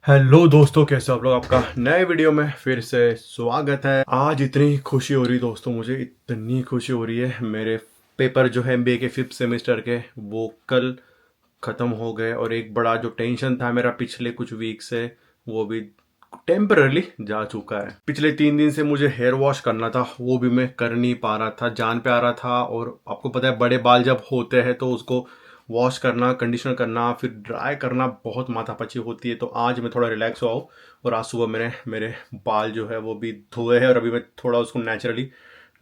Hello दोस्तों, कैसे हो आप लोग। आपका नए वीडियो में फिर से स्वागत है। आज इतनी खुशी हो रही दोस्तों, मुझे इतनी खुशी हो रही है। मेरे पेपर जो है एमबीए के 5th सेमेस्टर के, वो कल ख़त्म हो गए और एक बड़ा जो टेंशन था मेरा पिछले कुछ वीक से, वो भी टेम्परली जा चुका है। पिछले 3 दिन से मुझे हेयर वॉश करना था, वो भी मैं कर नहीं पा रहा था, जान पे आ रहा था। और आपको पता है, बड़े बाल जब होते हैं तो उसको वॉश करना, कंडीशनर करना, फिर ड्राई करना बहुत माथापच्ची होती है। तो आज मैं थोड़ा रिलैक्स हुआ हूँ और आज सुबह मैंने मेरे बाल जो है वो भी धोए हैं और अभी मैं थोड़ा उसको नेचुरली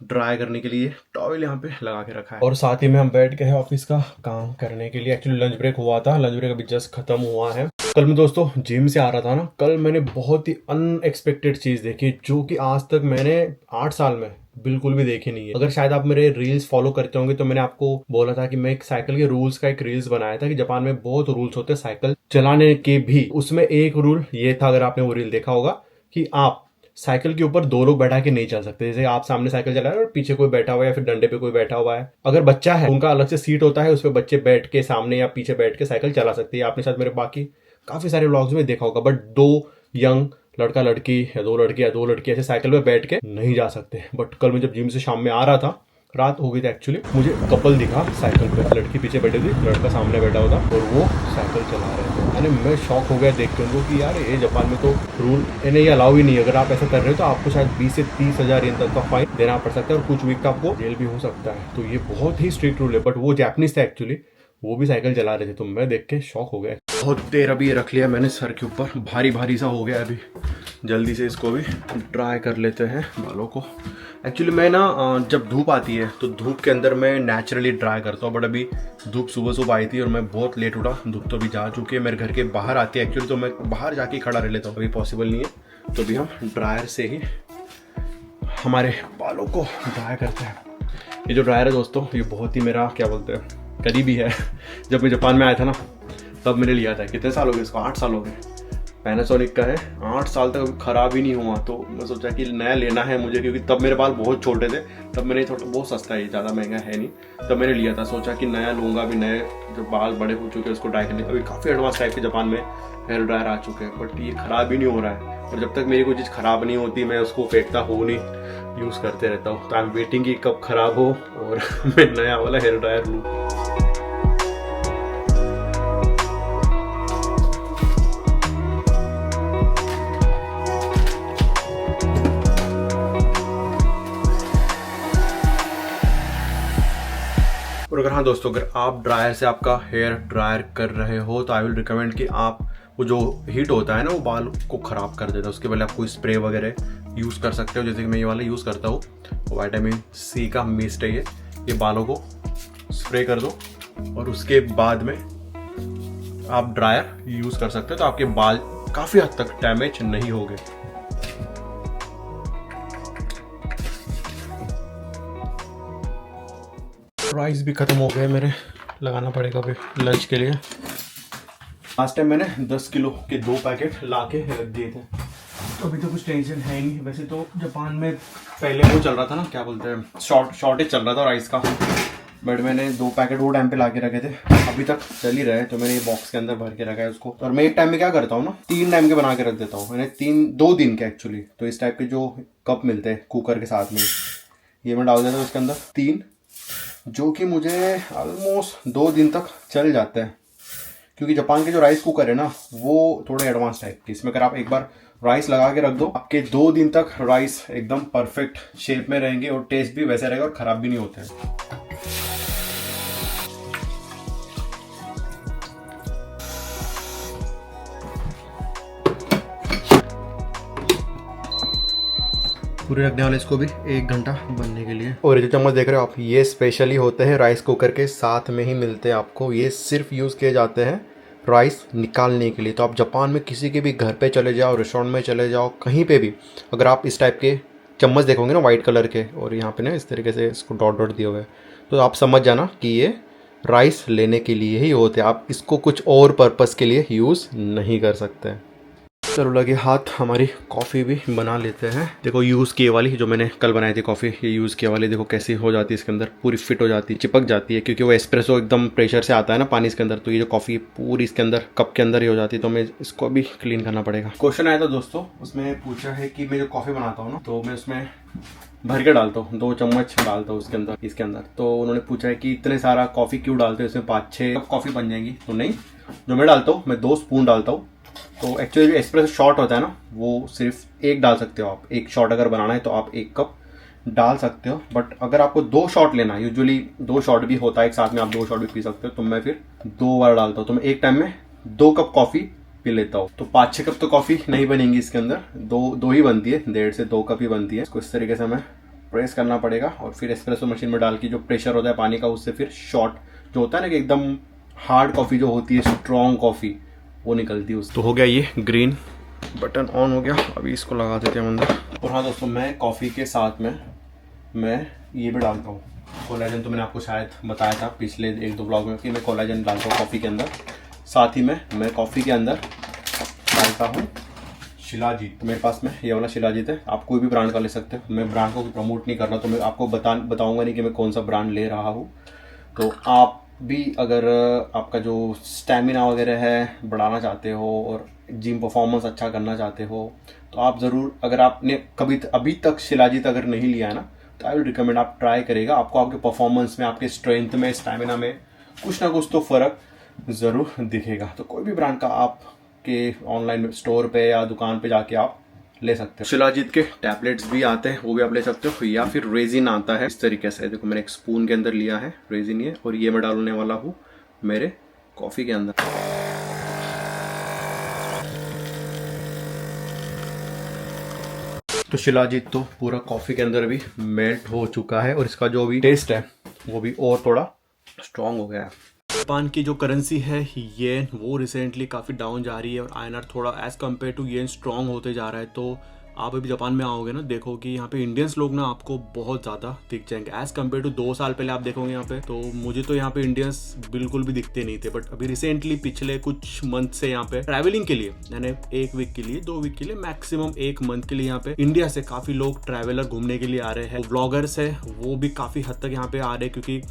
ड्राई करने के लिए टॉवल यहाँ पे लगा के रखा है। और साथ ही में हम बैठ गए हैं ऑफिस का काम करने के लिए। एक्चुअली लंच ब्रेक हुआ था, लंच ब्रेक अभी जस्ट खत्म हुआ है। कल मैं दोस्तों जिम से आ रहा था ना, कल मैंने बहुत ही अनएक्सपेक्टेड चीज़ देखी जो कि आज तक मैंने 8 साल में बिल्कुल भी देखी नहीं है। अगर शायद आप मेरे रील्स फॉलो करते होंगे तो मैंने आपको बोला था कि मैं एक साइकिल के रूल्स का एक रील्स बनाया था कि जापान में बहुत रूल्स होते हैं साइकिल चलाने के भी। उसमें एक रूल ये था, अगर आपने वो रील देखा होगा, कि आप साइकिल के ऊपर 2 लोग बैठा के नहीं चल सकते। जैसे आप सामने साइकिल चला रहे हैं और पीछे कोई बैठा हुआ है या फिर डंडे पे कोई बैठा हुआ है। अगर बच्चा है, उनका अलग से सीट होता है, उस पर बच्चे बैठ के सामने या पीछे बैठ के साइकिल चला सकते हैं। आपने शायद मेरे बाकी काफी सारे व्लॉग्स में देखा होगा। बट 2 यंग लड़का लड़की या 2 लड़के या 2 लड़की ऐसे साइकिल पे बैठ के नहीं जा सकते। बट कल मैं जब जिम से शाम में आ रहा था, रात हो गई थी एक्चुअली, मुझे कपल दिखा साइकिल पे। लड़की पीछे बैठी थी, लड़का सामने बैठा हुआ था और वो साइकिल चला रहे थे। अरे मैं शॉक हो गया देख के उनको कि यार ये जापान में तो रूल इन्हें ये अलाउ ही नहीं है। अगर आप ऐसा कर रहे हो तो आपको शायद 20 से 30 हजार येन तक का फाइन देना पड़ सकता है और कुछ वीक का आपको जेल भी हो सकता है। तो ये बहुत ही स्ट्रिक्ट रूल है। बट वो जापानीज थे एक्चुअली, वो भी साइकिल चला रहे थे, तो मैं देख के शॉक हो गया। बहुत देर अभी ये रख लिया मैंने सर के ऊपर, भारी भारी सा हो गया। अभी जल्दी से इसको भी ड्राई कर लेते हैं बालों को। एक्चुअली मैं ना जब धूप आती है तो धूप के अंदर मैं नेचुरली ड्राई करता हूँ। बट अभी धूप सुबह सुबह आई थी और मैं बहुत लेट उठा, धूप तो अभी जा चुकी है, मेरे घर के बाहर आती है एक्चुअली, तो मैं बाहर जाके खड़ा रह लेता हूँ। अभी पॉसिबल नहीं है, तो अभी हम ड्रायर से ही हमारे बालों को ड्राई करते हैं। ये जो ड्रायर है दोस्तों, ये बहुत ही मेरा क्या बोलते हैं करीबी है। जब मैं जापान में आया था ना, तब मैंने लिया था। कितने साल हो गए इसको? 8 साल हो गए। पैनासोनिक का है, 8 साल तक खराब ही नहीं हुआ। तो मैं सोचा कि नया लेना है मुझे, क्योंकि तब मेरे बाल बहुत छोटे थे। तब मैंने थोड़ा, बहुत सस्ता है, ज़्यादा महंगा है नहीं, तब मैंने लिया था। सोचा कि नया लूँगा, भी नए जो बाल बड़े हो चुके हैं उसको ड्राई करने। अभी काफ़ी एडवांस टाइप के जापान में हेयर ड्रायर आ चुके हैं, बट ये ख़राब ही नहीं हो रहा है। और जब तक मेरी कोई चीज़ ख़राब नहीं होती मैं उसको फेंकता हूँ नहीं, यूज़ करते रहता हूँ। तो आई एम वेटिंग कि कब ख़राब हो और मैं नया वाला हेयर ड्रायर लूँ। और अगर हाँ दोस्तों, अगर आप ड्रायर से आपका हेयर ड्रायर कर रहे हो तो आई विल रिकमेंड कि आप वो जो हीट होता है ना, वो बाल को ख़राब कर देता है। उसके पहले आप कोई स्प्रे वगैरह यूज़ कर सकते हो, जैसे कि मैं ये वाला यूज़ करता हूँ। विटामिन सी का मिस्ट है ये बालों को स्प्रे कर दो और उसके बाद में आप ड्रायर यूज़ कर सकते हो, तो आपके बाल काफ़ी हद तक डैमेज नहीं होंगे। राइस भी ख़त्म हो गए मेरे, लगाना पड़ेगा अभी लंच के लिए। लास्ट टाइम मैंने 10 किलो के 2 पैकेट ला के रख दिए थे, तो अभी तो कुछ टेंशन है नहीं। वैसे तो जापान में पहले वो चल रहा था ना, क्या बोलते हैं, शॉर्टेज चल रहा था राइस का। बट मैंने 2 पैकेट वो टाइम पे ला के रखे थे, अभी तक चल ही रहे हैं। तो मैंने ये बॉक्स के अंदर भर के रखा है उसको। और मैं एक टाइम में क्या करता हूँ ना, 3 टाइम के बना के रख देता हूँ। मैंने 2 दिन के एक्चुअली। तो इस टाइप के जो कप मिलते हैं कुकर के साथ में, ये मैं डाल देता हूँ उसके अंदर 3, जो कि मुझे ऑलमोस्ट 2 दिन तक चल जाते हैं। क्योंकि जापान के जो राइस कुकर है ना, वो थोड़े एडवांस टाइप के। इसमें अगर आप एक बार राइस लगा के रख दो, आपके 2 दिन तक राइस एकदम परफेक्ट शेप में रहेंगे और टेस्ट भी वैसे रहेगा और ख़राब भी नहीं होते हैं। पूरे रखने वाले इसको भी 1 घंटा बनने के लिए। और ये जो चम्मच देख रहे हो आप, ये स्पेशली होते हैं राइस कुकर के साथ में ही मिलते हैं आपको। ये सिर्फ यूज़ किए जाते हैं राइस निकालने के लिए। तो आप जापान में किसी के भी घर पे चले जाओ, रेस्टोरेंट में चले जाओ, कहीं पे भी अगर आप इस टाइप के चम्मच देखोगे ना, वाइट कलर के, और यहाँ पे ना इस तरीके से इसको डॉट डॉट दिए हुए, तो आप समझ जाना कि ये राइस लेने के लिए ही होते हैं। आप इसको कुछ और पर्पज़ के लिए यूज़ नहीं कर सकते। चलो लगे हाथ, हमारी कॉफ़ी भी बना लेते हैं। देखो यूज़ किए वाली जो मैंने कल बनाई थी कॉफ़ी, ये यूज़ किए वाली देखो कैसी हो जाती है, इसके अंदर पूरी फिट हो जाती है, चिपक जाती है, क्योंकि वो एस्प्रेसो एकदम प्रेशर से आता है ना पानी इसके अंदर, तो ये जो कॉफ़ी पूरी इसके अंदर कप के अंदर ही हो जाती है। तो मैं इसको भी क्लीन करना पड़ेगा। क्वेश्चन आया था दोस्तों, उसमें पूछा है कि मैं जो कॉफ़ी बनाता हूँ ना, तो मैं उसमें भर के डालता हूँ, 2 चम्मच डालता हूँ उसके अंदर, इसके अंदर। तो उन्होंने पूछा है कि इतने सारा कॉफ़ी क्यों डालते हो, इसमें 5-6 कप कॉफ़ी बन जाएंगी। तो नहीं, जो मैं डालता हूँ मैं 2 स्पून डालता हूँ। तो एक्चुअली जो एस्प्रेसो शॉट होता है ना, वो सिर्फ 1 डाल सकते हो आप। 1 शॉट अगर बनाना है तो आप 1 कप डाल सकते हो। बट अगर आपको 2 शॉट लेना है, यूजुअली 2 शॉट भी होता है एक साथ में, आप 2 शॉट भी पी सकते हो। तो मैं फिर 2 बार डालता हूँ, तो मैं एक टाइम में 2 कप कॉफ़ी पी लेता हूँ। तो 5-6 कप तो कॉफ़ी नहीं बनेंगी इसके अंदर, दो ही बनती है, 1.5 से 2 कप ही बनती है। इसको इस तरीके से हमें प्रेस करना पड़ेगा और फिर एस्प्रेसो मशीन में डाल के जो प्रेशर होता है पानी का, उससे फिर शॉट जो होता है ना कि एकदम हार्ड कॉफ़ी जो होती है, स्ट्रॉन्ग कॉफ़ी, वो निकलती है। तो हो गया ये ग्रीन बटन ऑन हो गया। अभी इसको लगा देते हैं अंदर। और हाँ दोस्तों, मैं कॉफ़ी के साथ में मैं ये भी डालता हूँ कोलाजन। तो मैंने आपको शायद बताया था पिछले 1-2 ब्लॉग में कि मैं कोलाजन डालता हूँ कॉफ़ी के अंदर। साथ ही में मैं कॉफ़ी के अंदर डालता हूँ शिलाजीत। तो मेरे पास में ये वाला शिलाजीत है, आप कोई भी ब्रांड का ले सकते हो। मैं ब्रांड को प्रमोट नहीं कर रहा, तो मैं आपको बताऊँगा नहीं कि मैं कौन सा ब्रांड ले रहा हूँ। तो आप भी अगर आपका जो स्टैमिना वगैरह है बढ़ाना चाहते हो और जिम परफॉर्मेंस अच्छा करना चाहते हो, तो आप ज़रूर, अगर आपने कभी अभी तक शिलाजीत अगर नहीं लिया है ना, तो आई विल रिकमेंड आप ट्राई करेगा। आपको आपके परफॉर्मेंस में, आपके स्ट्रेंथ में, स्टैमिना में कुछ ना कुछ तो फ़र्क ज़रूर दिखेगा। तो कोई भी ब्रांड का आपके ऑनलाइन स्टोर पे या दुकान पे जाके आप ले सकते हो। शिलाजीत के टैबलेट्स भी आते हैं, वो भी आप ले सकते हो, या फिर रेजिन आता है इस तरीके से। देखो मैंने एक स्पून के अंदर लिया है रेजिन ये, और ये मैं डालने वाला हूँ मेरे कॉफ़ी के अंदर। तो शिलाजीत तो पूरा कॉफ़ी के अंदर भी मेल्ट हो चुका है और इसका जो भी टेस्ट है वो भी और थोड़ा स्ट्रॉन्ग हो गया है। जापान की जो करेंसी है येन, वो रिसेंटली काफ़ी डाउन जा रही है और आईएनआर थोड़ा as compare to yen strong होते जा रहा है। तो आप अभी जापान में आओगे ना, देखो कि यहाँ पे इंडियंस लोग ना आपको बहुत ज़्यादा दिख जाएंगे एज कम्पेयर टू 2 साल पहले। आप देखोगे यहाँ पे, तो मुझे तो यहाँ पे इंडियंस बिल्कुल भी दिखते नहीं थे। बट अभी रिसेंटली पिछले कुछ मंथ से यहाँ पे ट्रैवलिंग के लिए, यानी 1 वीक के लिए, 2 वीक के लिए, मैक्सिमम 1 मंथ के लिए यहाँ पे इंडिया से काफ़ी लोग ट्रैवलर घूमने के लिए आ रहे हैं। व्लॉगर्स है वो भी काफ़ी हद तक यहाँ पे आ रहे हैं, क्योंकि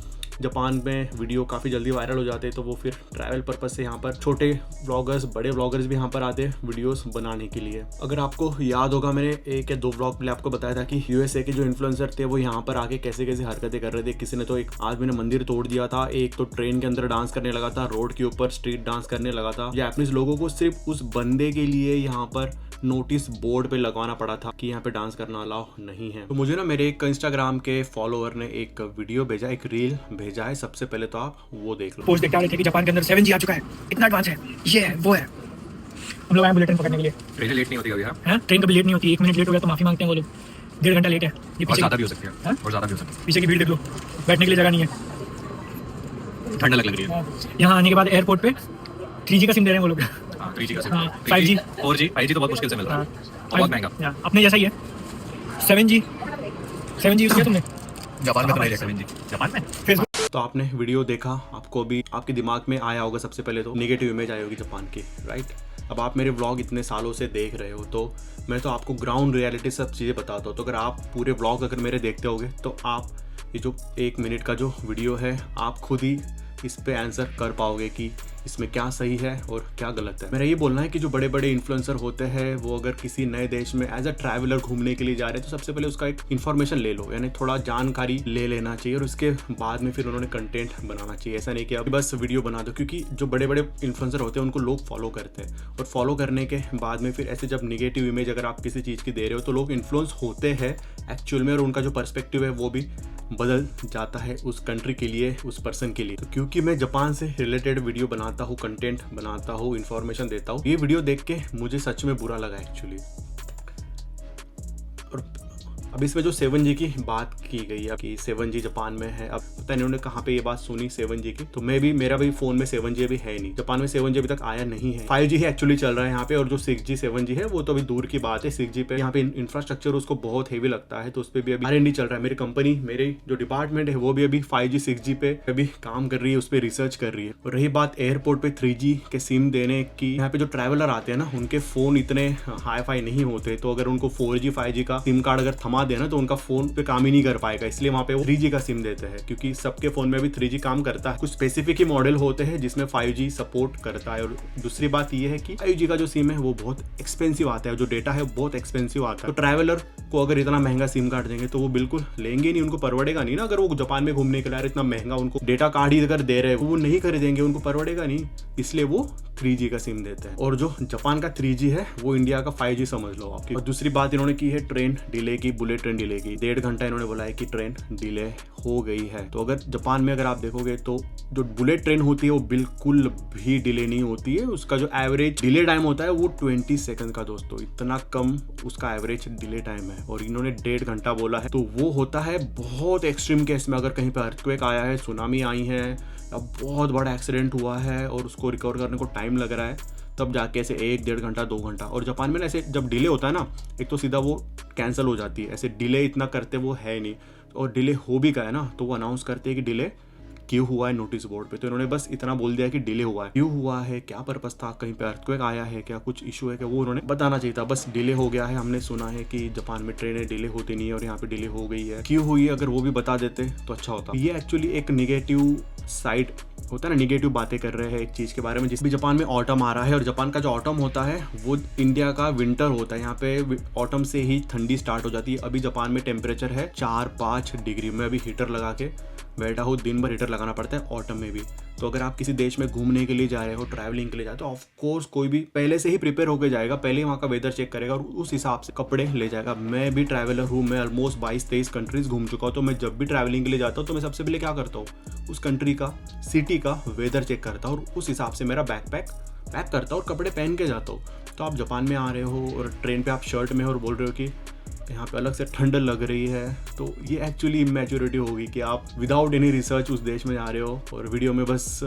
जापान में वीडियो काफ़ी जल्दी वायरल हो जाते हैं। तो वो फिर ट्रैवल पर्पस से यहाँ पर छोटे व्लॉगर्स, बड़े व्लॉगर्स भी यहाँ पर आते हैं वीडियोस बनाने के लिए। अगर आपको याद होगा, मैंने 1 या 2 व्लॉग पहले आपको बताया था कि यूएसए के जो इन्फ्लुएंसर थे वो यहाँ पर आके कैसे कैसे हरकतें कर रहे थे। किसी ने तो एक आदमी ने मंदिर तोड़ दिया था, एक तो ट्रेन के अंदर डांस करने लगा था, रोड के ऊपर स्ट्रीट डांस करने लगा था। जापानीज लोगों को सिर्फ उस बंदे के लिए यहाँ पर नोटिस बोर्ड पे लगवाना पड़ा था कि यहाँ पे डांस करना अलाउ नहीं है। तो मुझे ना मेरे एक इंस्टाग्राम के फॉलोअर ने एक वीडियो भेजा, एक रील भेजा है। सबसे पहले तो आप वो देख लो। पोस्ट देखते आ रहे थे कि जापान के अंदर 7G आ चुका है, इतना एडवांस है, ये है वो है। हम लोग आए बुलेट ट्रेन पकड़ने के लिए। ट्रेन लेट नहीं होती कभी? हाँ, ट्रेन कभी लेट नहीं होती। 1 मिनट लेट हो गया तो माफी मांगते हैं वो लोग। 1.5 घंटा लेट है। ये और ज़्यादा भी हो सकती है। और ज़्यादा भी हो सकती है। पीछे की भीड़ देख लो, बैठने के लिए जगह नहीं है, ठंड लग रही है। यहाँ आने के बाद एयरपोर्ट पे 3G का सिम दे रहे हैं वो लोग। 3G का सिम, 5G 4G 5G तो बहुत मुश्किल से मिल रहा है, बहुत महंगा। अपने जैसा ही है। 7G यूज़ किया तुमने? जापान में तो नहीं रहता 7G जापान में। फेसबुक। तो आपने वीडियो देखा, आपको भी आपके दिमाग में आया होगा सबसे पहले तो नेगेटिव इमेज आई होगी जापान की, राइट। अब आप मेरे व्लॉग इतने सालों से देख रहे हो, तो मैं तो आपको ग्राउंड रियलिटी सब चीज़ें बताता हूँ। तो अगर आप पूरे व्लॉग अगर मेरे देखते होगे, तो आप ये जो 1 मिनट का जो वीडियो है, आप खुद ही इस पे आंसर कर पाओगे कि इसमें क्या सही है और क्या गलत है। मेरा ये बोलना है कि जो बड़े बड़े इन्फ्लुएंसर होते हैं, वो अगर किसी नए देश में एज अ ट्रैवलर घूमने के लिए जा रहे हैं, तो सबसे पहले उसका एक इन्फॉर्मेशन ले लो, यानी थोड़ा जानकारी ले लेना चाहिए, और उसके बाद में फिर उन्होंने कंटेंट बनाना चाहिए। ऐसा नहीं कि अब बस वीडियो बना दो, क्योंकि जो बड़े बड़े इन्फ्लुएंसर होते हैं उनको लोग फॉलो करते हैं, और फॉलो करने के बाद में फिर ऐसे जब निगेटिव इमेज अगर आप किसी चीज़ की दे रहे हो, तो लोग इन्फ्लुएंस होते हैं एक्चुअल में, और उनका जो पर्सपेक्टिव है वो भी बदल जाता है उस कंट्री के लिए, उस पर्सन के लिए। तो क्योंकि मैं जापान से रिलेटेड वीडियो बनाता हूँ, कंटेंट बनाता हूँ, इन्फॉर्मेशन देता हूँ, ये वीडियो देख के मुझे सच में बुरा लगा एक्चुअली। और अब इसमें जो 7G की बात की गई है कि 7G जापान में है, अब पता नहीं इन्होंने कहाँ पे ये बात सुनी 7G की, तो मेरा भी फोन में 7G अभी है नहीं, जापान में 7G अभी तक आया नहीं है। 5G ही एक्चुअली चल रहा है यहाँ पे, और जो 6G 7G है वो तो अभी दूर की बात है। 6G पे यहाँ पे इंफ्रास्ट्रक्चर उसको बहुत हेवी लगता है, तो उस पर भी अभी R&D चल रहा है। मेरी कंपनी, मेरे जो डिपार्टमेंट है वो भी अभी 5G 6G पे अभी काम कर रही है, उस पर रिसर्च कर रही है। और रही बात एयरपोर्ट पे 3G के सिम देने की, यहाँ पे जो ट्रैवलर आते हैं ना उनके फोन इतने हाई फाई नहीं होते, तो अगर उनको 4G 5G का सिम कार्ड अगर थमा देना तो उनका फोन पे काम ही नहीं कर पाएगा, इसलिए वहाँ पे वो 3G का सिम देते हैं, क्योंकि सबके फोन में भी 3G काम करता है। कुछ स्पेसिफिक ही मॉडल होते हैं जिसमें 5G सपोर्ट करता है। और दूसरी बात ये है कि 5G का जो सिम है वो बहुत एक्सपेंसिव आता है, जो डेटा है वो बहुत एक्सपेंसिव आता है। तो ट्रैवलर को अगर इतना महंगा सिम कार्ड देंगे तो वो बिल्कुल लेंगे नहीं, उनको परवड़ेगा नहीं ना। अगर वो जापान में घूमने के लिए इतना महंगा उनको डेटा कार्ड ही अगर दे रहे हैं, वो नहीं खरीदेंगे, उनको परवड़ेगा नहीं, इसलिए वो 3G का सिम देते हैं। और जो जापान का 3G है वो इंडिया का 5G समझ लो आपकी। और दूसरी बात इन्होंने की है ट्रेन डिले की, बुलेट ट्रेन डिले की। 1.5 घंटा इन्होंने बोला है कि ट्रेन डिले हो गई है। तो अगर जापान में अगर आप देखोगे तो जो बुलेट ट्रेन होती है वो बिल्कुल भी डिले नहीं होती है। उसका जो एवरेज डिले टाइम होता है वो 20 सेकंड का, दोस्तों इतना कम उसका एवरेज डिले टाइम है। और इन्होंने 1.5 घंटा बोला है, तो वो होता है बहुत एक्सट्रीम केस में, अगर कहीं पर अर्थक्वेक आया है, सुनामी आई है, अब बहुत बड़ा एक्सीडेंट हुआ है और उसको रिकवर करने को टाइम लग रहा है, तब जाके ऐसे 1-1.5 घंटा 2 घंटा। और जापान में ना ऐसे जब डिले होता है ना, एक तो सीधा वो कैंसिल हो जाती है, ऐसे डिले इतना करते वो है नहीं। और डिले हो भी गया ना तो वो अनाउंस करते हैं कि डिले क्यों हुआ है नोटिस बोर्ड पे। तो इन्होंने बस इतना बोल दिया कि डिले हुआ है, क्यों हुआ है, क्या पर्पस था, कहीं पे अर्थक्वेक आया है क्या, कुछ इशू है क्या, वो उन्होंने बताना चाहिए था। बस डिले हो गया है, हमने सुना है कि जापान में ट्रेनें डिले होती नहीं है और यहाँ पे डिले हो गई है, क्यों हुई है, अगर वो भी बता देते तो अच्छा होता। ये एक्चुअली एक निगेटिव साइड होता है ना, निगेटिव बातें कर रहे हैं एक चीज के बारे में। जिस भी जापान में ऑटम आ रहा है, और जापान का जो ऑटम होता है वो इंडिया का विंटर होता है। यहाँ पे ऑटम से ही ठंडी स्टार्ट हो जाती है। अभी जापान में टेम्परेचर है 4-5 डिग्री में, अभी हीटर लगा के बैठा हो, दिन भर हीटर लगाना पड़ता है ऑटम में भी। तो अगर आप किसी देश में घूमने के लिए जा रहे हो, ट्रैवलिंग के लिए जाते हो, ऑफ कोर्स कोई भी पहले से ही प्रिपेयर होकर जाएगा, पहले ही वहाँ का वेदर चेक करेगा और उस हिसाब से कपड़े ले जाएगा। मैं भी ट्रैवलर हूँ, मैं ऑलमोस्ट 22-23 कंट्रीज घूम चुका हूँ। तो मैं जब भी ट्रैवलिंग के लिए जाता हूँ तो मैं सबसे पहले क्या करता हूँ, उस कंट्री का, सिटी का वेदर चेक करता हूँ और उस हिसाब से मेरा बैकपैक पैक करता हूँ और कपड़े पहन के जाता हूँ। तो आप जापान में आ रहे हो और ट्रेन पे आप शर्ट में हो और बोल रहे हो कि यहाँ पे अलग से ठंड लग रही है, तो ये एक्चुअली इमेच्योरिटी होगी कि आप विदाउट एनी रिसर्च उस देश में जा रहे हो और वीडियो में बस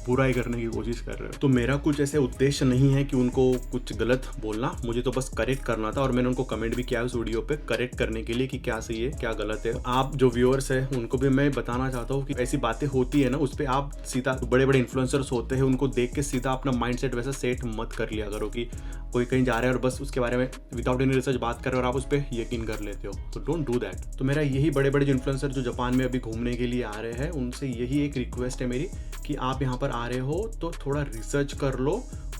बुराई करने की कोशिश कर रहे हो। तो मेरा कुछ ऐसे उद्देश्य नहीं है कि उनको कुछ गलत बोलना, मुझे तो बस करेक्ट करना था। और मैंने उनको कमेंट भी किया उस वीडियो पे करेक्ट करने के लिए कि क्या सही है क्या गलत है। आप जो व्यूअर्स है उनको भी मैं बताना चाहता हूँ कि ऐसी बातें होती है ना, उस पर आप सीधा, बड़े बड़े इन्फ्लुएंसर्स होते हैं उनको देख के सीधा अपना माइंडसेट वैसा सेट मत कर लिया करो कि कोई कहीं जा रहा है और बस उसके बारे में विदाउट एनी रिसर्च बात कर रहे हो और आप उस पर यकीन कर लेते हो। तो डोंट डू दैट। तो मेरा यही बड़े बड़े जो इन्फ्लुएंसर जो जापान में अभी घूमने के लिए आ रहे हैं उनसे यही एक रिक्वेस्ट है मेरी कि आप यहाँ पर आ रहे हो तो थोड़ा रिसर्च कर लो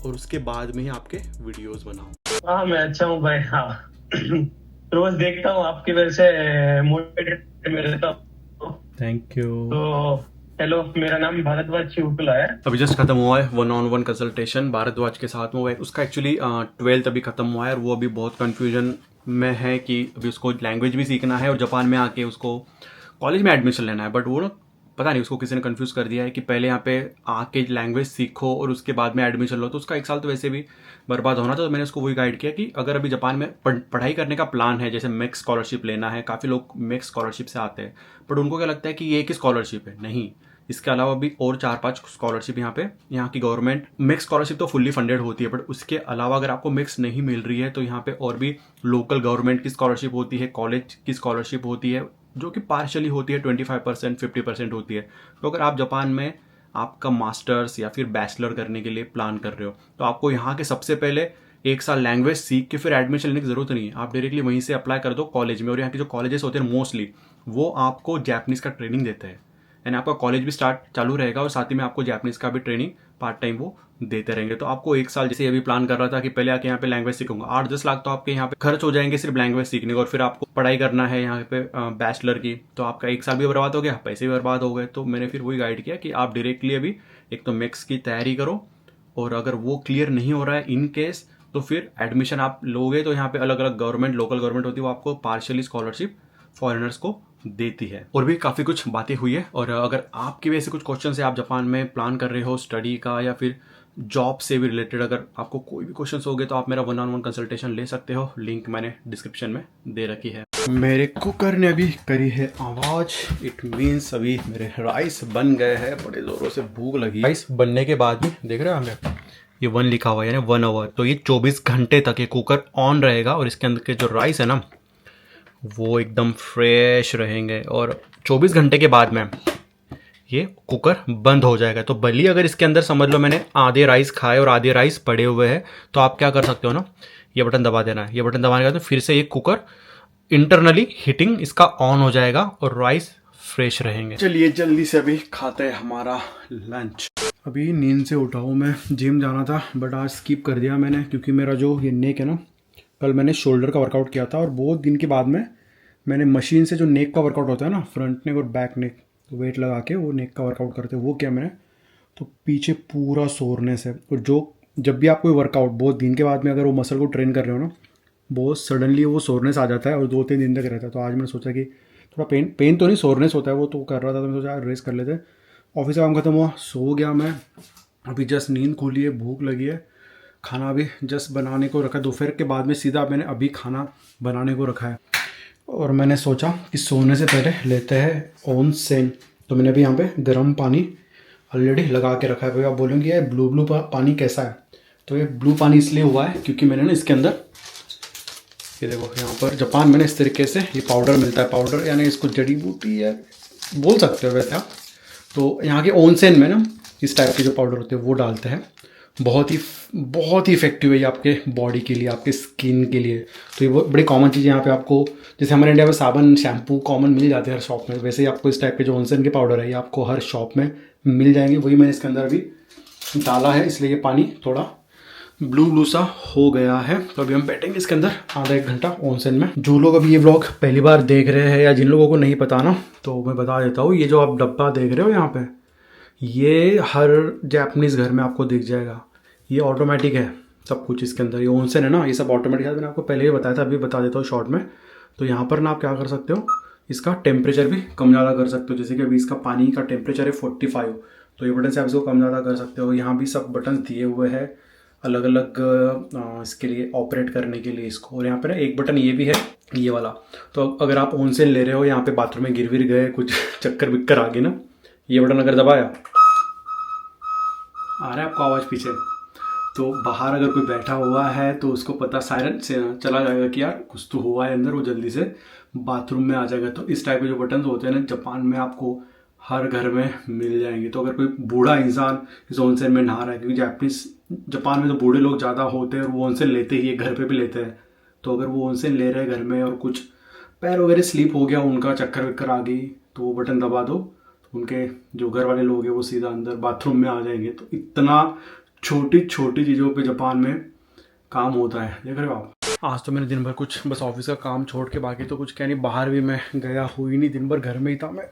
और उसके बाद में ही आपके वीडियोस बनाओ। हाँ मैं अच्छा हूँ भाई। हाँ रोज देखता हूँ आपकी वजह से मोटिवेटेड में रहता हूँ। Thank you. तो हेलो, मेरा नाम भारद्वाज शुक्ला है। अभी जस्ट खत्म हुआ है 1-on-1 कंसल्टेशन भारद्वाज के साथ में हुआ है। उसका एक्चुअली 12th अभी खत्म हुआ है और वो अभी बहुत कंफ्यूजन में है कि अभी उसको लैंग्वेज भी सीखना है और जापान में आके उसको कॉलेज में एडमिशन लेना है। बट वो ना पता नहीं उसको किसी ने कंफ्यूज कर दिया है कि पहले यहाँ पे आके लैंग्वेज सीखो और उसके बाद में एडमिशन लो, तो उसका 1 साल तो वैसे भी बर्बाद होना था। तो मैंने उसको वही गाइड किया कि अगर अभी जापान में पढ़ाई करने का प्लान है, जैसे मेक्स स्कॉलरशिप लेना है, काफ़ी लोग मेक्स स्कॉलरशिप से आते हैं, बट उनको क्या लगता है कि ये एक ही स्कॉलरशिप है। नहीं, इसके अलावा भी और 4-5 स्कॉलरशिप यहाँ की गवर्नमेंट, मिक्स स्कॉलरशिप तो फुल्ली फंडेड होती है, बट उसके अलावा अगर आपको मिक्स नहीं मिल रही है तो यहाँ पे और भी लोकल गवर्नमेंट की स्कॉलरशिप होती है, कॉलेज की स्कॉलरशिप होती है जो कि पार्शली होती है, 25% 50% होती है। तो अगर आप जापान में आपका मास्टर्स या फिर बैचलर करने के लिए प्लान कर रहे हो तो आपको यहाँ के सबसे पहले 1 साल लैंग्वेज सीख के फिर एडमिशन लेने की जरूरत नहीं है। आप डायरेक्टली वहीं से अप्लाई कर दो कॉलेज में। और यहाँ के जो कॉलेजेस होते हैं मोस्टली वो आपको जैपनीज का ट्रेनिंग देते हैं, यानी आपका कॉलेज भी चालू रहेगा और साथ ही में आपको जैपनीज का भी ट्रेनिंग पार्ट टाइम वो देते रहेंगे। तो आपको 1 साल, जैसे अभी प्लान कर रहा था कि पहले आके यहाँ पे लैंग्वेज सीखूंगा, 8-10 लाख तो आपके यहाँ पे खर्च हो जाएंगे सिर्फ लैंग्वेज सीखने को, और फिर आपको पढ़ाई करना है यहाँ पे बैचलर की, तो आपका 1 साल भी बर्बाद हो गया, पैसे भी बर्बाद हो गए। तो मैंने फिर वही गाइड किया कि आप डायरेक्टली अभी एक तो मिक्स की तैयारी करो और अगर वो क्लियर नहीं हो रहा है इन केस तो फिर एडमिशन आप लोगे तो यहाँ पे अलग अलग गवर्नमेंट, लोकल गवर्नमेंट होती है, वो आपको पार्शियली स्कॉलरशिप फॉरेनर्स को देती है। और भी काफ़ी कुछ बातें हुई है। और अगर आपके भी ऐसे कुछ क्वेश्चन है, आप जापान में प्लान कर रहे हो स्टडी का या फिर जॉब से भी रिलेटेड, अगर आपको कोई भी क्वेश्चन हो गए तो आप मेरा 1-on-1 कंसल्टेशन ले सकते हो। लिंक मैंने डिस्क्रिप्शन में दे रखी है। मेरे कुकर ने अभी करी है आवाज, इट मीन्स अभी मेरे राइस बन गए हैं। बड़े जोरों से भूख लगी। राइस बनने के बाद में देख रहे हो हमें ये 1 लिखा हुआ है यानी 1 आवर, तो ये 24 घंटे तक ये कुकर ऑन रहेगा और इसके अंदर के जो राइस है ना वो एकदम फ्रेश रहेंगे। और 24 घंटे के बाद में ये कुकर बंद हो जाएगा। तो भले अगर इसके अंदर समझ लो मैंने आधे राइस खाए और आधे राइस पड़े हुए हैं, तो आप क्या कर सकते हो ना, ये बटन दबा देना है। ये बटन दबाने के बाद फिर से ये कुकर इंटरनली हीटिंग इसका ऑन हो जाएगा और राइस फ्रेश रहेंगे। चलिए जल्दी से अभी खाते हैं हमारा लंच। अभी नींद से उठा हूँ मैं, जिम जाना था बट आज स्किप कर दिया मैंने, क्योंकि मेरा जो ये नेक है ना, कल मैंने शोल्डर का वर्कआउट किया था और बहुत दिन के बाद में मैंने मशीन से जो नेक का वर्कआउट होता है ना, फ्रंट नेक और बैक नेक, तो वेट लगा के वो नेक का वर्कआउट करते हैं, वो किया मैंने। तो पीछे पूरा सोरनेस है। और जो जब भी आप कोई वर्कआउट बहुत दिन के बाद में अगर वो मसल को ट्रेन कर रहे हो ना, बहुत सडनली वो सोरनेस आ जाता है और 2-3 दिन तक रहता है। तो आज मैंने सोचा कि थोड़ा पेन तो नहीं, सोरनेस होता है वो तो कर रहा था, तो मैं सोचा रेस्ट कर लेते। ऑफिस का काम खत्म हुआ, सो गया मैं। अभी जस्ट नींद खुली है, भूख लगी है, खाना अभी जस्ट बनाने को रखा। दोपहर के बाद में सीधा मैंने अभी खाना बनाने को रखा है। और मैंने सोचा कि सोने से पहले लेते हैं ऑनसेन। तो मैंने अभी यहाँ पे गर्म पानी ऑलरेडी लगा के रखा है। भाई आप बोलेंगे यार ब्लू पानी कैसा है, तो ये ब्लू पानी इसलिए हुआ है क्योंकि मैंने ना इसके अंदर ये देखो, यहाँ पर जापान में इस तरीके से ये पाउडर मिलता है। पाउडर यानी इसको जड़ी बूटी या बोल सकते हो वैसे आप। तो यहाँ के ऑनसेन में ना इस टाइप के जो पाउडर होते हैं वो डालते हैं। बहुत ही इफेक्टिव है ये आपके बॉडी के लिए, आपके स्किन के लिए। तो ये बड़ी कॉमन चीज़ है यहाँ पे आपको, जैसे हमारे इंडिया में साबुन शैम्पू कॉमन मिल जाते हैं हर शॉप में, वैसे ही आपको इस टाइप के जो ऑनसेन के पाउडर है ये आपको हर शॉप में मिल जाएंगे। वही मैंने इसके अंदर अभी डाला है, इसलिए ये पानी थोड़ा ब्लू सा हो गया है। तो अभी हम बैठेंगे इसके अंदर आधा 1 घंटा ऑनसेन में। जो लोग अभी ये व्लॉग पहली बार देख रहे हैं या जिन लोगों को नहीं पता ना, तो मैं बता देता हूँ। ये जो आप डब्बा देख रहे हो यहाँ पे, ये हर जापानीज़ घर में आपको दिख जाएगा। ये ऑटोमेटिक है सब कुछ इसके अंदर। ये ऑनसेन है ना, ये सब ऑटोमेटिक है। मैंने आपको पहले ही बताया था, अभी बता देता हूँ शॉर्ट में। तो यहाँ पर ना आप क्या कर सकते हो, इसका टेम्परेचर भी कम ज़्यादा कर सकते हो। जैसे कि अभी इसका पानी का टेम्परेचर है 45, तो ये बटन से आप इसको कम ज़्यादा कर सकते हो। यहाँ भी सब बटन दिए हुए हैं अलग अलग इसके लिए ऑपरेट करने के लिए इसको। और यहाँ पे ना एक बटन ये भी है, ये वाला। तो अगर आप ऑनसेन ले रहे हो, यहाँ पे बाथरूम में गिर गए, कुछ चक्कर बिक्कर आ गए ना, ये बटन अगर दबाया, आ रहा है आपको आवाज़ पीछे, तो बाहर अगर कोई बैठा हुआ है तो उसको पता सायरन से चला जाएगा कि यार कुछ तो हुआ है अंदर, वो जल्दी से बाथरूम में आ जाएगा। तो इस टाइप के जो बटन होते हैं ना, जापान में आपको हर घर में मिल जाएंगे। तो अगर कोई बूढ़ा इंसान इस ऑनसेन में नहा रहा है, क्योंकि जापान में तो बूढ़े लोग ज़्यादा होते हैं और वो ऑनसेन लेते ही, घर पे भी लेते हैं। तो अगर वो ऑनसेन ले रहे हैं घर में और कुछ पैर वगैरह स्लिप हो गया, उनका चक्कर वक्कर आ गई, तो वो बटन दबा दो, तो उनके जो घर वाले लोग हैं वो सीधा अंदर बाथरूम में आ जाएंगे। तो इतना छोटी छोटी चीज़ों पे जापान में काम होता है, देख रहे हो आप। आज तो मैंने दिन भर कुछ बस ऑफिस का काम छोड़ के बाकी तो कुछ क्या नहीं, बाहर भी मैं गया हुई नहीं, दिन भर घर में ही था मैं।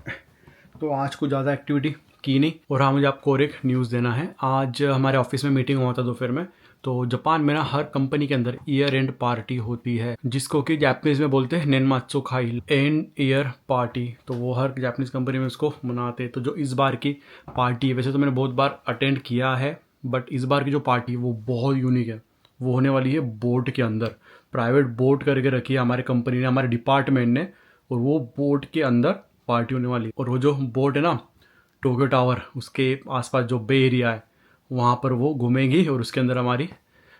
तो आज कुछ ज़्यादा एक्टिविटी की नहीं। और हाँ, मुझे आपको और एक न्यूज़ देना है। आज हमारे ऑफिस में मीटिंग हुआ था दोपहर में। तो जापान में ना हर कंपनी के अंदर ईयर एंड पार्टी होती है, जिसको कि जापानीज में बोलते हैं नेनमात्सु खाई, एंड ईयर पार्टी। तो वो हर जापानीज कंपनी में उसको मनाते हैं। तो जो इस बार की पार्टी है, वैसे तो मैंने बहुत बार अटेंड किया है, बट इस बार की जो पार्टी वो बहुत यूनिक है। वो होने वाली है बोट के अंदर, प्राइवेट बोट करके रखी है हमारे कंपनी ने, हमारे डिपार्टमेंट ने। और वो बोट के अंदर पार्टी होने वाली है। और वो जो बोट है ना, टोक्यो टावर, उसके आसपास जो बे एरिया है वहाँ पर वो घूमेंगी और उसके अंदर हमारी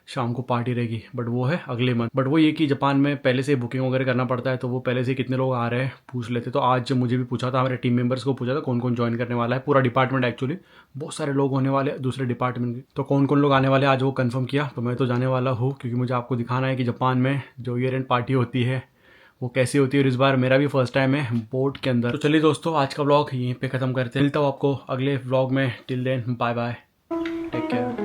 शाम को पार्टी रहेगी। बट वो है अगले मंथ। बट वो ये कि जापान में पहले से बुकिंग वगैरह करना पड़ता है, तो वो पहले से कितने लोग आ रहे हैं पूछ लेते। तो आज मुझे भी पूछा था, हमारे टीम मेंबर्स को पूछा था कौन कौन ज्वाइन करने वाला है। पूरा डिपार्टमेंट एक्चुअली, बहुत सारे लोग होने वाले दूसरे डिपार्टमेंट के। तो कौन कौन लोग आने वाले आज वो कंफर्म किया। तो मैं तो जाने वाला हूँ, क्योंकि मुझे आपको दिखाना है कि जापान में जो ईयर एंड पार्टी होती है वो कैसी होती है। और इस बार मेरा भी फर्स्ट टाइम है बोट के अंदर। तो चलिए दोस्तों, आज का व्लॉग यहीं पे खत्म करते हैं। मिलता हूँ आपको अगले व्लॉग में। Till then bye bye, take care.